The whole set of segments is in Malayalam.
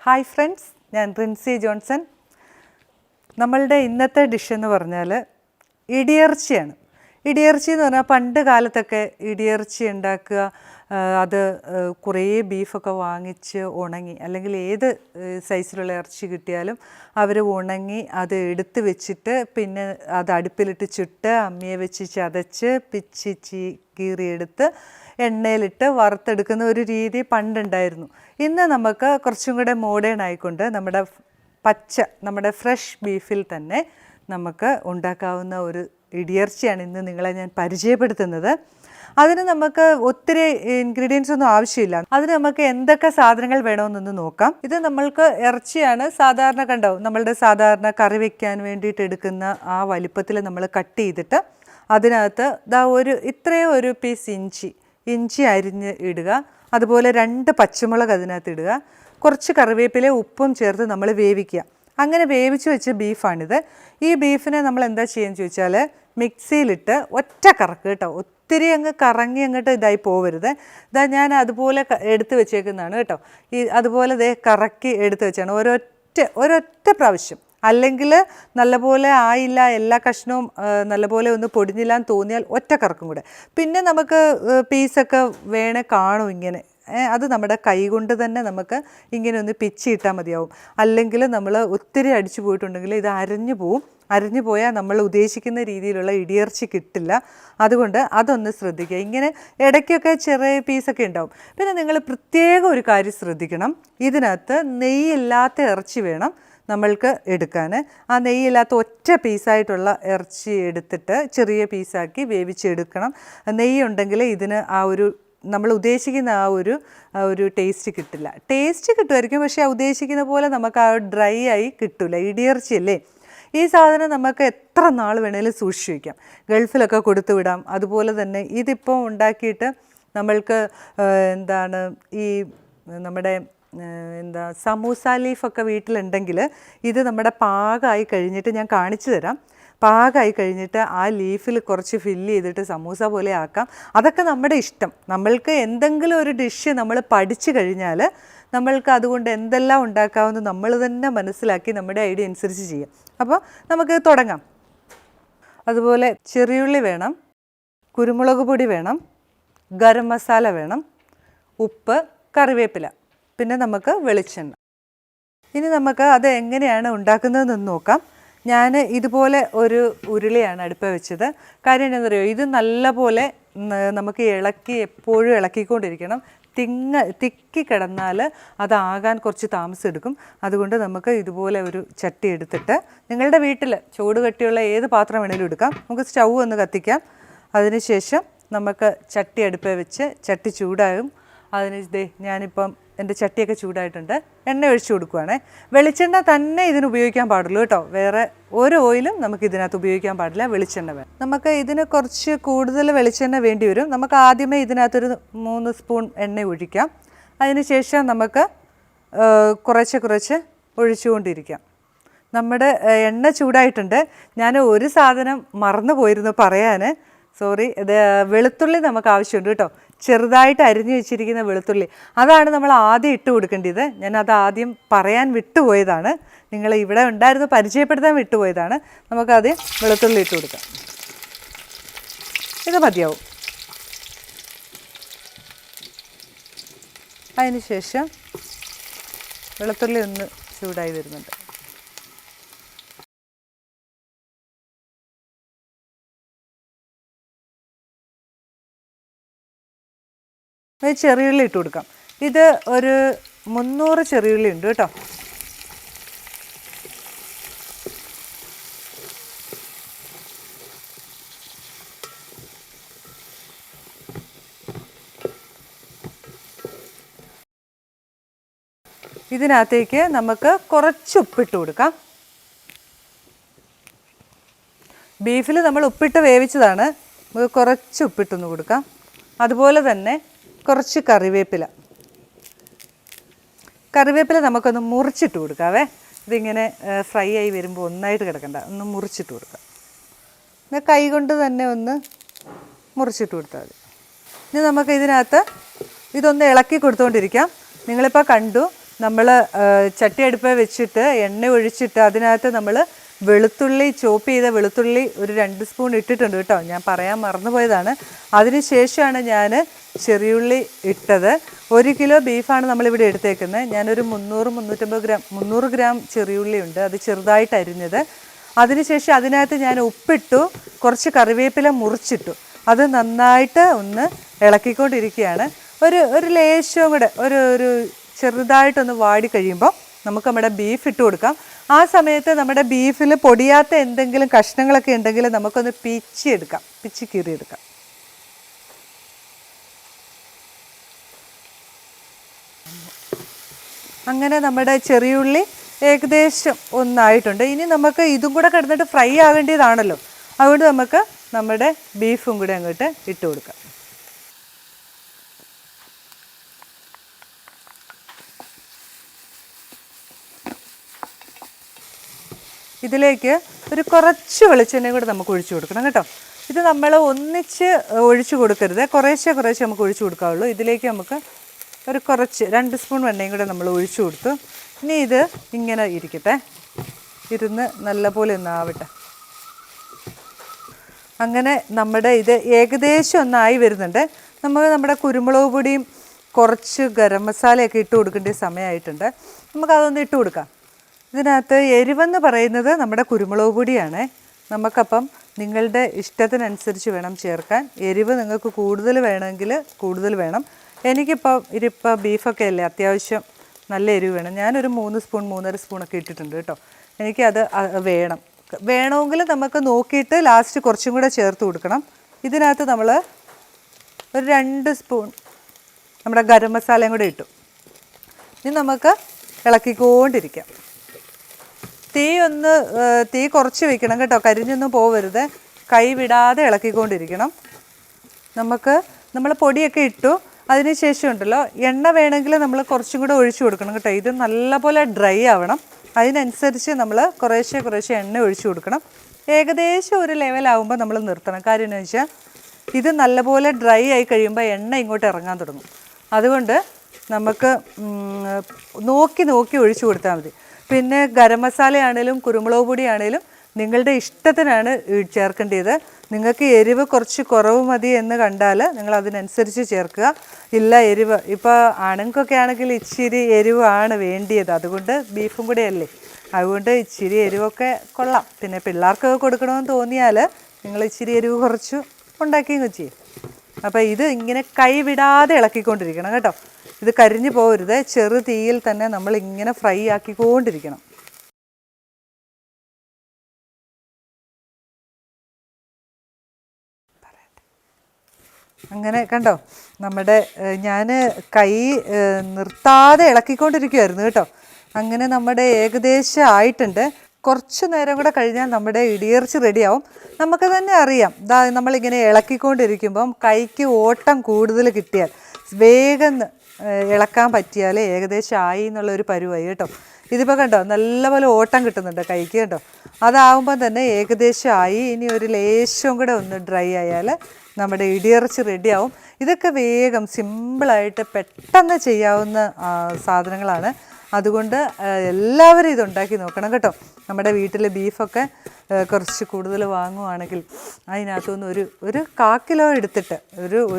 ഹായ് ഫ്രണ്ട്സ്, ഞാൻ റിൻസി ജോൺസൺ. നമ്മളുടെ ഇന്നത്തെ ഡിഷ് എന്ന് പറഞ്ഞാൽ ഇടിയിറച്ചിയാണ്. ഇടിയിറച്ചി എന്ന് പറഞ്ഞാൽ പണ്ട് കാലത്തൊക്കെ ഇടിയിറച്ചി ഉണ്ടാക്കുക, അത് കുറേ ബീഫൊക്കെ വാങ്ങിച്ച് ഉണങ്ങി, അല്ലെങ്കിൽ ഏത് സൈസിലുള്ള ഇറച്ചി കിട്ടിയാലും അവർ ഉണങ്ങി അത് എടുത്ത് വെച്ചിട്ട് പിന്നെ അത് അടുപ്പിലിട്ട് ചുട്ട് അമ്മിയെ വെച്ച് ചതച്ച് പിച്ചി കീറിയെടുത്ത് എണ്ണയിലിട്ട് വറുത്തെടുക്കുന്ന ഒരു രീതി പണ്ടുണ്ടായിരുന്നു. ഇന്ന് നമുക്ക് കുറച്ചും കൂടെ മോഡേൺ ആയിക്കൊണ്ട് നമ്മുടെ ഫ്രഷ് ബീഫിൽ തന്നെ നമുക്ക് ഉണ്ടാക്കാവുന്ന ഒരു ഇടിയിറച്ചിയാണ് ഇന്ന് നിങ്ങളെ ഞാൻ പരിചയപ്പെടുത്തുന്നത്. അതിന് നമുക്ക് ഒത്തിരി ഇൻഗ്രീഡിയൻസ് ഒന്നും ആവശ്യമില്ല. അതിന് നമുക്ക് എന്തൊക്കെ സാധനങ്ങൾ വേണമെന്നൊന്ന് നോക്കാം. ഇത് നമ്മൾക്ക് ഇറച്ചിയാണ്. സാധാരണ കണ്ടാവും നമ്മളുടെ സാധാരണ കറി വയ്ക്കാൻ വേണ്ടിയിട്ട് എടുക്കുന്ന ആ വലിപ്പത്തിൽ നമ്മൾ കട്ട് ചെയ്തിട്ട് അതിനകത്ത് ഇത്രയും ഒരു പീസ് ഇഞ്ചി അരിഞ്ഞ് ഇടുക. അതുപോലെ 2 പച്ചമുളക് അതിനകത്ത് ഇടുക. കുറച്ച് കറിവേപ്പില ഉപ്പും ചേർത്ത് നമ്മൾ വേവിക്കുക. അങ്ങനെ വേവിച്ച് വെച്ച ബീഫാണിത്. ഈ ബീഫിനെ നമ്മൾ എന്താ ചെയ്യുന്നത് ചോദിച്ചാൽ മിക്സിയിലിട്ട് ഒറ്റ കറക്ക് കേട്ടോ, ഒത്തിരി അങ്ങ് കറങ്ങി അങ്ങോട്ട് ഇതായി പോവരുത്. ഞാൻ അതുപോലെ എടുത്ത് വെച്ചേക്കുന്നതാണ് കേട്ടോ. അതുപോലെ കറക്കി എടുത്ത് വെച്ചാണ് ഒരൊറ്റ പ്രാവശ്യം. അല്ലെങ്കിൽ നല്ലപോലെ ആയില്ല, എല്ലാ കഷ്ണവും നല്ലപോലെ ഒന്ന് പൊടിഞ്ഞില്ല എന്ന് തോന്നിയാൽ ഒറ്റ കറക്കും കൂടെ. പിന്നെ നമുക്ക് പീസൊക്കെ കാണും ഇങ്ങനെ. അത് നമ്മുടെ കൈ കൊണ്ട് തന്നെ നമുക്ക് ഇങ്ങനെ ഒന്ന് പിച്ചിയിട്ടാൽ മതിയാവും. അല്ലെങ്കിൽ നമ്മൾ ഒത്തിരി അടിച്ചു പോയിട്ടുണ്ടെങ്കിൽ ഇത് അരഞ്ഞു പോയാൽ നമ്മൾ ഉദ്ദേശിക്കുന്ന രീതിയിലുള്ള ഇടിയിറച്ചി കിട്ടില്ല. അതുകൊണ്ട് അതൊന്ന് ശ്രദ്ധിക്കുക. ഇങ്ങനെ ഇടയ്ക്കൊക്കെ ചെറിയ പീസൊക്കെ ഉണ്ടാവും. പിന്നെ നിങ്ങൾ പ്രത്യേകം ഒരു കാര്യം ശ്രദ്ധിക്കണം, ഇതിനകത്ത് നെയ്യില്ലാത്ത ഇറച്ചി വേണം നമ്മൾക്ക് എടുക്കാൻ. ആ നെയ്യില്ലാത്ത ഒറ്റ പീസായിട്ടുള്ള ഇറച്ചി എടുത്തിട്ട് ചെറിയ പീസാക്കി വേവിച്ചെടുക്കണം. നെയ്യുണ്ടെങ്കിൽ ഇതിന് നമ്മൾ ഉദ്ദേശിക്കുന്ന ആ ഒരു ടേസ്റ്റ് കിട്ടില്ല. ടേസ്റ്റ് കിട്ടുമായിരിക്കും, പക്ഷേ ഉദ്ദേശിക്കുന്ന പോലെ നമുക്ക് ആ ഡ്രൈ ആയി കിട്ടില്ല. ഇടിയിറച്ചിയല്ലേ, ഈ സാധനം നമുക്ക് എത്ര നാൾ വേണേലും സൂക്ഷിച്ച് വയ്ക്കാം. ഗൾഫിലൊക്കെ കൊടുത്തു വിടാം. അതുപോലെ തന്നെ ഇതിപ്പോൾ ഉണ്ടാക്കിയിട്ട് നമ്മൾക്ക് ഈ നമ്മുടെ സമൂസ ലീഫൊക്കെ വീട്ടിലുണ്ടെങ്കിൽ ഇത് നമ്മുടെ പാകമായി കഴിഞ്ഞിട്ട് ഞാൻ കാണിച്ചു തരാം. പാകമായി കഴിഞ്ഞിട്ട് ആ ലീഫിൽ കുറച്ച് ഫില്ല് ചെയ്തിട്ട് സമൂസ പോലെ ആക്കാം. അതൊക്കെ നമ്മുടെ ഇഷ്ടം. നമ്മൾക്ക് എന്തെങ്കിലും ഒരു ഡിഷ് നമ്മൾ പഠിച്ചു കഴിഞ്ഞാൽ നമ്മൾക്ക് അതുകൊണ്ട് എന്തെല്ലാം ഉണ്ടാക്കാമെന്ന് നമ്മൾ തന്നെ മനസ്സിലാക്കി നമ്മുടെ ഐഡിയ അനുസരിച്ച് ചെയ്യാം. അപ്പോൾ നമുക്ക് തുടങ്ങാം. അതുപോലെ ചെറിയുള്ളി വേണം, കുരുമുളക് പൊടി വേണം, ഗരം മസാല വേണം, ഉപ്പ്, കറിവേപ്പില, പിന്നെ നമുക്ക് വെളിച്ചെണ്ണ. ഇനി നമുക്ക് അത് എങ്ങനെയാണ് ഉണ്ടാക്കുന്നതെന്ന് നോക്കാം. ഞാൻ ഇതുപോലെ ഒരു ഉരുളിയാണ് അടുപ്പ് വെച്ചത്. കാര്യം എന്താണെന്ന് അറിയോ, ഇത് നല്ലപോലെ നമുക്ക് എപ്പോഴും ഇളക്കിക്കൊണ്ടിരിക്കണം. തിക്കി കിടന്നാൽ അതാകാൻ കുറച്ച് താമസം എടുക്കും. അതുകൊണ്ട് നമുക്ക് ഇതുപോലെ ഒരു ചട്ടി എടുത്തിട്ട് നിങ്ങളുടെ വീട്ടിൽ ചൂട് കട്ടിയുള്ള ഏത് പാത്രം വേണേലും എടുക്കാം. നമുക്ക് സ്റ്റൗ ഒന്ന് കത്തിക്കാം. അതിനുശേഷം നമുക്ക് ചട്ടി അടുപ്പ് വെച്ച് ചട്ടി ചൂടാകും. ഞാനിപ്പം എൻ്റെ ചട്ടിയൊക്കെ ചൂടായിട്ടുണ്ട്. എണ്ണ ഒഴിച്ച് കൊടുക്കുകയാണേ. വെളിച്ചെണ്ണ തന്നെ ഇതിന് ഉപയോഗിക്കാൻ പാടുള്ളൂ കേട്ടോ. വേറെ ഒരു ഓയിലും നമുക്ക് ഇതിനകത്ത് ഉപയോഗിക്കാൻ പാടില്ല. വെളിച്ചെണ്ണ വേണം. നമുക്ക് ഇതിന് കുറച്ച് കൂടുതൽ വെളിച്ചെണ്ണ വേണ്ടി വരും. നമുക്ക് ആദ്യമേ ഇതിനകത്തൊരു 3 സ്പൂൺ എണ്ണ ഒഴിക്കാം. അതിനുശേഷം നമുക്ക് കുറച്ച് ഒഴിച്ചുകൊണ്ടിരിക്കാം. നമ്മുടെ എണ്ണ ചൂടായിട്ടുണ്ട്. ഞാൻ ഒരു സാധനം മറന്നു പോയിരുന്നു പറയാൻ, സോറി. വെളുത്തുള്ളി നമുക്ക് ആവശ്യമുണ്ട് കേട്ടോ. ചെറുതായിട്ട് അരിഞ്ഞു വെച്ചിരിക്കുന്ന വെളുത്തുള്ളി, അതാണ് നമ്മൾ ആദ്യം ഇട്ട് കൊടുക്കേണ്ടത്. ഞാനത് ആദ്യം പറയാൻ വിട്ടുപോയതാണ്. നിങ്ങൾ ഇവിടെ ഉണ്ടായിരുന്നു പരിചയപ്പെടുത്താൻ വിട്ടുപോയതാണ്. നമുക്കാദ്യം വെളുത്തുള്ളി ഇട്ട് കൊടുക്കാം. ഇത് മതിയാവും. അതിന് ശേഷം വെളുത്തുള്ളി ഒന്ന് ചൂടായി വരുന്നുണ്ട്. ചെറിയുള്ളി ഇട്ട് കൊടുക്കാം. ഇത് ഒരു 300 ചെറിയുള്ളി ഉണ്ട് കേട്ടോ. ഇതിനകത്തേക്ക് നമുക്ക് കുറച്ച് ഉപ്പിട്ട് കൊടുക്കാം. ബീഫിൽ നമ്മൾ ഉപ്പിട്ട് വേവിച്ചതാണ്. നമുക്ക് കുറച്ച് ഉപ്പിട്ടൊന്ന് കൊടുക്കാം. അതുപോലെ തന്നെ കുറച്ച് കറിവേപ്പില നമുക്കൊന്ന് മുറിച്ചിട്ട് കൊടുക്കാവേ. ഇതിങ്ങനെ ഫ്രൈ ആയി വരുമ്പോൾ ഒന്നായിട്ട് കിടക്കണ്ട, ഒന്ന് മുറിച്ചിട്ട് കൊടുക്കാം. കൈ കൊണ്ട് തന്നെ ഒന്ന് മുറിച്ചിട്ട് കൊടുത്താൽ മതി. ഇനി നമുക്ക് ഇതിനകത്ത് ഇതൊന്ന് ഇളക്കി കൊടുത്തുകൊണ്ടിരിക്കാം. നിങ്ങളിപ്പോൾ കണ്ടു നമ്മൾ ചട്ടി അടുപ്പ് വെച്ചിട്ട് എണ്ണ ഒഴിച്ചിട്ട് അതിനകത്ത് നമ്മൾ വെളുത്തുള്ളി ചോപ്പ് ചെയ്ത വെളുത്തുള്ളി ഒരു 2 സ്പൂൺ ഇട്ടിട്ടുണ്ട് കേട്ടോ, ഞാൻ പറയാൻ മറന്നുപോയതാണ്. അതിന് ശേഷമാണ് ഞാൻ ചെറിയുള്ളി ഇട്ടത്. 1 കിലോ ബീഫാണ് നമ്മളിവിടെ എടുത്തേക്കുന്നത്. ഞാനൊരു 300 ഗ്രാം ചെറിയുള്ളി ഉണ്ട്, അത് ചെറുതായിട്ട് അരിഞ്ഞത്. അതിനുശേഷം അതിനകത്ത് ഞാൻ ഉപ്പിട്ടു, കുറച്ച് കറിവേപ്പില മുറിച്ചിട്ടു. അത് നന്നായിട്ട് ഒന്ന് ഇളക്കിക്കൊണ്ടിരിക്കുകയാണ്. ഒരു ലേശവും കൂടെ ഒരു ചെറുതായിട്ടൊന്ന് വാടി കഴിയുമ്പോൾ നമുക്ക് നമ്മുടെ ബീഫ് ഇട്ട് കൊടുക്കാം. ആ സമയത്ത് നമ്മുടെ ബീഫിൽ പൊടിയാത്ത എന്തെങ്കിലും കഷ്ണങ്ങളൊക്കെ ഉണ്ടെങ്കിൽ നമുക്കൊന്ന് പിച്ചി കീറിയെടുക്കാം. അങ്ങനെ നമ്മുടെ ചെറിയുള്ളി ഏകദേശം ഒന്നായിട്ടുണ്ട്. ഇനി നമുക്ക് ഇതും കൂടെ കിടന്നിട്ട് ഫ്രൈ ആകേണ്ടതാണല്ലോ, അതുകൊണ്ട് നമുക്ക് നമ്മുടെ ബീഫും കൂടെ അങ്ങോട്ട് ഇട്ട് കൊടുക്കാം. ഇതിലേക്ക് ഒരു കുറച്ച് വെളിച്ചെണ്ണയും കൂടെ നമുക്ക് ഒഴിച്ചു കൊടുക്കണം കേട്ടോ. ഇത് നമ്മൾ ഒന്നിച്ച് ഒഴിച്ചു കൊടുക്കരുത്, കുറേശ്ശെ നമുക്ക് ഒഴിച്ചു കൊടുക്കാവുള്ളൂ. ഇതിലേക്ക് നമുക്ക് ഒരു കുറച്ച് 2 സ്പൂൺ എണ്ണയും കൂടെ നമ്മൾ ഒഴിച്ചു കൊടുത്തു. ഇനി ഇത് ഇങ്ങനെ ഇരിക്കട്ടെ, ഇരുന്ന് നല്ലപോലെ ഒന്നാവട്ടെ. അങ്ങനെ നമ്മുടെ ഇത് ഏകദേശം ഒന്നായി വരുന്നുണ്ട്. നമ്മുടെ കുരുമുളക് പൊടിയും കുറച്ച് ഗരം മസാലയൊക്കെ ഇട്ട് കൊടുക്കേണ്ട സമയമായിട്ടുണ്ട്. നമുക്കതൊന്ന് ഇട്ട് കൊടുക്കാം. ഇതിനകത്ത് എരിവെന്ന് പറയുന്നത് നമ്മുടെ കുരുമുളക് പൊടിയാണ്. നമുക്കപ്പം നിങ്ങളുടെ ഇഷ്ടത്തിനനുസരിച്ച് വേണം ചേർക്കാൻ. എരിവ് നിങ്ങൾക്ക് കൂടുതൽ വേണമെങ്കിൽ കൂടുതൽ വേണം. ഇതിപ്പോൾ ബീഫൊക്കെ അല്ലേ, അത്യാവശ്യം നല്ല എരിവ് വേണം. ഞാനൊരു 3 സ്പൂൺ 3.5 സ്പൂണൊക്കെ ഇട്ടിട്ടുണ്ട് കേട്ടോ. എനിക്കത് വേണമെങ്കിൽ നമുക്ക് നോക്കിയിട്ട് ലാസ്റ്റ് കുറച്ചും കൂടെ ചേർത്ത് കൊടുക്കണം. ഇതിനകത്ത് നമ്മൾ ഒരു 2 സ്പൂൺ നമ്മുടെ ഗരം മസാലയും കൂടെ ഇട്ടു. ഇനി നമുക്ക് ഇളക്കിക്കൊണ്ടിരിക്കാം. തീ കുറച്ച് വെക്കണം കേട്ടോ, കരിഞ്ഞൊന്നും പോവരുത്. കൈ വിടാതെ ഇളക്കിക്കൊണ്ടിരിക്കണം. നമ്മൾ പൊടിയൊക്കെ ഇട്ടു. അതിന് ശേഷം ഉണ്ടല്ലോ, എണ്ണ വേണമെങ്കിൽ നമ്മൾ കുറച്ചും കൂടെ ഒഴിച്ചു കൊടുക്കണം കേട്ടോ. ഇത് നല്ലപോലെ ഡ്രൈ ആവണം, അതിനനുസരിച്ച് നമ്മൾ കുറേശ്ശെ എണ്ണ ഒഴിച്ചു കൊടുക്കണം. ഏകദേശം ഒരു ലെവലാവുമ്പോൾ നമ്മൾ നിർത്തണം. കാര്യം എന്ന് വെച്ചാൽ ഇത് നല്ലപോലെ ഡ്രൈ ആയി കഴിയുമ്പോൾ എണ്ണ ഇങ്ങോട്ട് ഇറങ്ങാൻ തുടങ്ങും. അതുകൊണ്ട് നമുക്ക് നോക്കി ഒഴിച്ചു കൊടുത്താൽ മതി. പിന്നെ ഗരം മസാല ആണെങ്കിലും കുരുമുളക് പൊടി ആണെങ്കിലും നിങ്ങളുടെ ഇഷ്ടത്തിനാണ് ചേർക്കേണ്ടത്. നിങ്ങൾക്ക് എരിവ് കുറച്ച് കുറവ് മതി എന്ന് കണ്ടാൽ നിങ്ങൾ അതിനനുസരിച്ച് ചേർക്കുക. ഇല്ല എരിവ് ഇപ്പോൾ ആണുങ്ങൾക്കൊക്കെ ആണെങ്കിൽ ഇച്ചിരി എരിവാണ് വേണ്ടിയത്, അതുകൊണ്ട് ബീഫും കൂടെ അല്ലേ, അതുകൊണ്ട് ഇച്ചിരി എരിവൊക്കെ കൊള്ളാം. പിന്നെ പിള്ളേർക്കൊക്കെ കൊടുക്കണമെന്ന് തോന്നിയാൽ നിങ്ങൾ ഇച്ചിരി എരിവ് കുറച്ച് ഉണ്ടാക്കിയെന്ന് ചെയ്യും. അപ്പോൾ ഇത് ഇങ്ങനെ കൈ വിടാതെ ഇളക്കിക്കൊണ്ടിരിക്കണം കേട്ടോ. ഇത് കരിഞ്ഞു പോകരുത്, ചെറു തീയിൽ തന്നെ നമ്മൾ ഇങ്ങനെ ഫ്രൈ ആക്കിക്കൊണ്ടിരിക്കണം. അങ്ങനെ കണ്ടോ, ഞാൻ കൈ നിർത്താതെ ഇളക്കിക്കൊണ്ടിരിക്കുമായിരുന്നു കേട്ടോ. അങ്ങനെ നമ്മുടെ ഏകദേശം ആയിട്ടുണ്ട്. കുറച്ച് നേരം കൂടെ കഴിഞ്ഞാൽ നമ്മുടെ ഇടിയിറച്ചി റെഡിയാവും. നമുക്ക് തന്നെ അറിയാം, നമ്മളിങ്ങനെ ഇളക്കിക്കൊണ്ടിരിക്കുമ്പം കൈക്ക് ഓട്ടം കൂടുതൽ കിട്ടിയാൽ, വേഗം ഇളക്കാൻ പറ്റിയാൽ ഏകദേശം ആയി എന്നുള്ളൊരു പരുവായി കേട്ടോ. ഇതിപ്പോൾ കണ്ടോ നല്ലപോലെ ഓട്ടം കിട്ടുന്നുണ്ട് കൈക്ക് കേട്ടോ. അതാവുമ്പം തന്നെ ഏകദേശം ആയി. ഇനി ഒരു ലേശവും കൂടെ ഒന്ന് ഡ്രൈ ആയാൽ നമ്മുടെ ഇടിയിറച്ചി റെഡിയാവും. ഇതൊക്കെ വേഗം സിമ്പിളായിട്ട് പെട്ടെന്ന് ചെയ്യാവുന്ന സാധനങ്ങളാണ്. അതുകൊണ്ട് എല്ലാവരും ഇതുണ്ടാക്കി നോക്കണം കേട്ടോ. നമ്മുടെ വീട്ടിൽ ബീഫൊക്കെ കുറച്ച് കൂടുതൽ വാങ്ങുവാണെങ്കിൽ അതിനകത്തുനിന്ന് ഒരു 1/4 കിലോ എടുത്തിട്ട്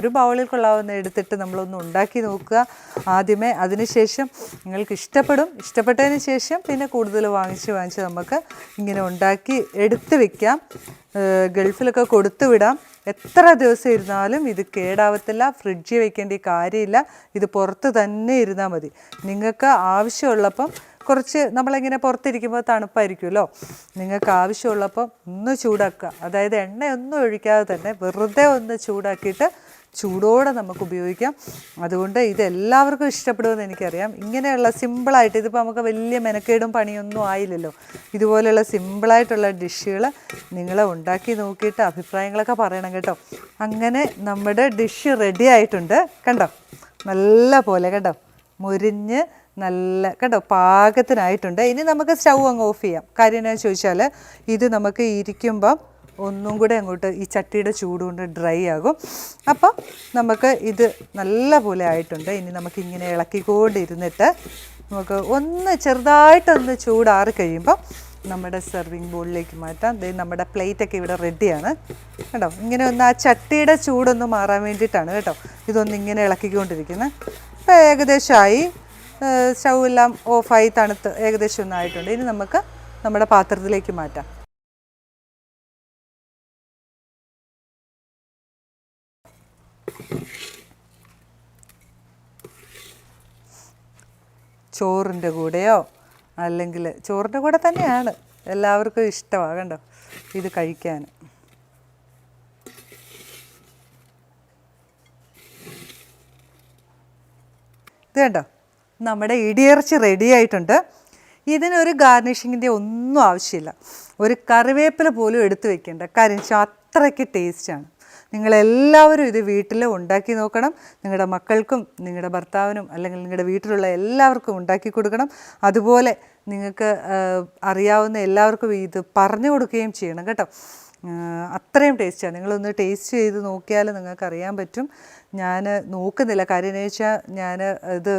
ഒരു ബൗളിൽ കൊള്ളാവുന്ന എടുത്തിട്ട് നമ്മളൊന്ന് ഉണ്ടാക്കി നോക്കുക ആദ്യമേ. അതിനുശേഷം നിങ്ങൾക്ക് ഇഷ്ടപ്പെട്ടതിന് ശേഷം പിന്നെ കൂടുതൽ വാങ്ങിച്ച് നമുക്ക് ഇങ്ങനെ ഉണ്ടാക്കി എടുത്ത് വയ്ക്കാം. ഗൾഫിലൊക്കെ കൊടുത്തു വിടാം. എത്ര ദിവസം ഇരുന്നാലും ഇത് കേടാവത്തില്ല. ഫ്രിഡ്ജിൽ വയ്ക്കേണ്ട കാര്യമില്ല. ഇത് പുറത്ത് തന്നെ ഇരുന്നാൽ മതി. നിങ്ങൾക്ക് ആവശ്യമുള്ളപ്പം കുറച്ച് നമ്മളിങ്ങനെ പുറത്തിരിക്കുമ്പോൾ തണുപ്പായിരിക്കുമല്ലോ, നിങ്ങൾക്ക് ആവശ്യമുള്ളപ്പം ഒന്ന് ചൂടാക്കുക. അതായത് എണ്ണയൊന്നും ഒഴിക്കാതെ തന്നെ വെറുതെ ഒന്ന് ചൂടാക്കിയിട്ട് ചൂടോടെ നമുക്ക് ഉപയോഗിക്കാം. അതുകൊണ്ട് ഇത് എല്ലാവർക്കും ഇഷ്ടപ്പെടുമെന്ന് എനിക്കറിയാം. ഇങ്ങനെയുള്ള സിമ്പിളായിട്ട്, ഇതിപ്പോൾ നമുക്ക് വലിയ മെനക്കേടും പണിയൊന്നും ആയില്ലല്ലോ. ഇതുപോലെയുള്ള സിമ്പിളായിട്ടുള്ള ഡിഷുകൾ നിങ്ങൾ ഉണ്ടാക്കി നോക്കിയിട്ട് അഭിപ്രായങ്ങളൊക്കെ പറയണം കേട്ടോ. അങ്ങനെ നമ്മുടെ ഡിഷ് റെഡി ആയിട്ടുണ്ട് കണ്ടോ, നല്ല പോലെ കണ്ടോ, മുരിഞ്ഞ് നല്ല കണ്ടോ പാകത്തിനായിട്ടുണ്ട്. ഇനി നമുക്ക് സ്റ്റൗ അങ്ങ് ഓഫ് ചെയ്യാം. കാര്യം എന്താണെന്ന് ചോദിച്ചാൽ ഇത് നമുക്ക് ഇരിക്കുമ്പം ഒന്നും കൂടെ അങ്ങോട്ട് ഈ ചട്ടിയുടെ ചൂടുകൊണ്ട് ഡ്രൈ ആകും. അപ്പം നമുക്ക് ഇത് നല്ല പോലെ ആയിട്ടുണ്ട്. ഇനി നമുക്കിങ്ങനെ ഇളക്കിക്കൊണ്ടിരുന്നിട്ട് നമുക്ക് ഒന്ന് ചെറുതായിട്ടൊന്ന് ചൂടാറി കഴിയുമ്പോൾ നമ്മുടെ സെർവിങ് ബോളിലേക്ക് മാറ്റാം. നമ്മുടെ പ്ലേറ്റൊക്കെ ഇവിടെ റെഡിയാണ് കേട്ടോ. ഇങ്ങനെ ഒന്ന് ആ ചട്ടിയുടെ ചൂടൊന്ന് മാറാൻ വേണ്ടിയിട്ടാണ് കേട്ടോ ഇതൊന്ന് ഇങ്ങനെ ഇളക്കിക്കൊണ്ടിരിക്കുന്നത്. ഇപ്പോൾ ഏകദേശമായി, സ്റ്റൗ എല്ലാം ഓഫായി തണുത്ത് ഏകദേശം ഒന്നായിട്ടുണ്ട്. ഇനി നമുക്ക് നമ്മുടെ പാത്രത്തിലേക്ക് മാറ്റാം. ചോറിൻ്റെ കൂടെയോ അല്ലെങ്കിൽ ചോറിൻ്റെ കൂടെ തന്നെയാണ് എല്ലാവർക്കും ഇഷ്ടമാണ് കണ്ടോ ഇത് കഴിക്കാൻ. ഇത് കണ്ടോ നമ്മുടെ ഇടിയിറച്ചി റെഡി ആയിട്ടുണ്ട്. ഇതിനൊരു ഗാർണിഷിങ്ങിൻ്റെ ഒന്നും ആവശ്യമില്ല. ഒരു കറിവേപ്പില പോലും എടുത്തു വെക്കേണ്ട. കാര്യം വെച്ചാൽ അത്രയ്ക്ക് ടേസ്റ്റാണ്. നിങ്ങളെല്ലാവരും ഇത് വീട്ടിൽ ഉണ്ടാക്കി നോക്കണം. നിങ്ങളുടെ മക്കൾക്കും നിങ്ങളുടെ ഭർത്താവിനും അല്ലെങ്കിൽ നിങ്ങളുടെ വീട്ടിലുള്ള എല്ലാവർക്കും ഉണ്ടാക്കി കൊടുക്കണം. അതുപോലെ നിങ്ങൾക്ക് അറിയാവുന്ന എല്ലാവർക്കും ഇത് പറഞ്ഞു കൊടുക്കുകയും ചെയ്യണം കേട്ടോ. അത്രയും ടേസ്റ്റാണ്. നിങ്ങളൊന്ന് ടേസ്റ്റ് ചെയ്ത് നോക്കിയാൽ നിങ്ങൾക്ക് അറിയാൻ പറ്റും. ഞാൻ നോക്കുന്നില്ല, കാര്യം എന്ന് വെച്ചാൽ ഞാൻ ഇത്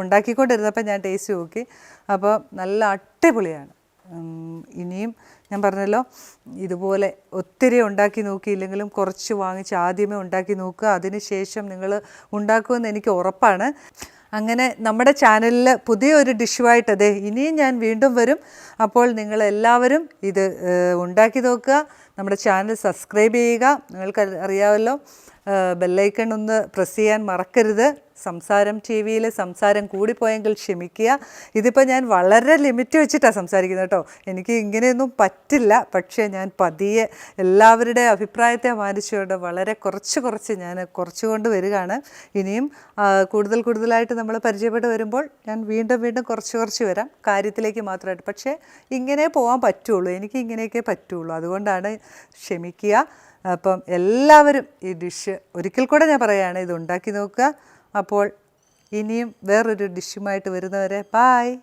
ഉണ്ടാക്കിക്കൊണ്ടിരുന്നപ്പോൾ ഞാൻ ടേസ്റ്റ് നോക്കി. അപ്പോൾ നല്ല അടിപൊളിയാണ്. ഇനിയും ഞാൻ പറഞ്ഞല്ലോ ഇതുപോലെ ഒത്തിരി ഉണ്ടാക്കി നോക്കിയില്ലെങ്കിലും കുറച്ച് വാങ്ങിച്ച് ആദ്യമേ ഉണ്ടാക്കി നോക്കുക. അതിന് ശേഷം നിങ്ങൾ ഉണ്ടാക്കുമെന്ന് എനിക്ക് ഉറപ്പാണ്. അങ്ങനെ നമ്മുടെ ചാനലിൽ പുതിയൊരു ഡിഷുമായിട്ട് അതെ ഇനിയും ഞാൻ വീണ്ടും വരും. അപ്പോൾ നിങ്ങളെല്ലാവരും ഇത് ഉണ്ടാക്കി നോക്കുക. നമ്മുടെ ചാനൽ സബ്സ്ക്രൈബ് ചെയ്യുക. നിങ്ങൾക്ക് അറിയാമല്ലോ, ബെല്ലൈക്കൺ ഒന്ന് പ്രസ് ചെയ്യാൻ മറക്കരുത്. സംസാരം ടി വിയിൽ സംസാരം കൂടിപ്പോയെങ്കിൽ ക്ഷമിക്കുക. ഇതിപ്പോൾ ഞാൻ വളരെ ലിമിറ്റ് വെച്ചിട്ടാണ് സംസാരിക്കുന്നത് കേട്ടോ. എനിക്ക് ഇങ്ങനെയൊന്നും പറ്റില്ല. പക്ഷേ ഞാൻ പതിയെ എല്ലാവരുടെ അഭിപ്രായത്തെ മാനിച്ചുകൊണ്ട് വളരെ കുറച്ച് ഞാൻ കുറച്ചുകൊണ്ട് വരികയാണ്. ഇനിയും കൂടുതലായിട്ട് നമ്മൾ പരിചയപ്പെട്ട് വരുമ്പോൾ ഞാൻ വീണ്ടും കുറച്ച് വരാം, കാര്യത്തിലേക്ക് മാത്രമായിട്ട്. പക്ഷേ ഇങ്ങനെ പോകാൻ പറ്റുള്ളൂ, എനിക്ക് ഇങ്ങനെയൊക്കെ പറ്റുള്ളൂ. അതുകൊണ്ടാണ് ക്ഷമിക്കുക. അപ്പം എല്ലാവരും ഈ ഡിഷ് ഒരിക്കൽ കൂടെ ഞാൻ പറയുകയാണ്, ഇത് ഉണ്ടാക്കി നോക്കുക. അപ്പോൾ ഇനിയും വേറൊരു ഡിഷുമായിട്ട് വരുന്നവരെ ബായ്.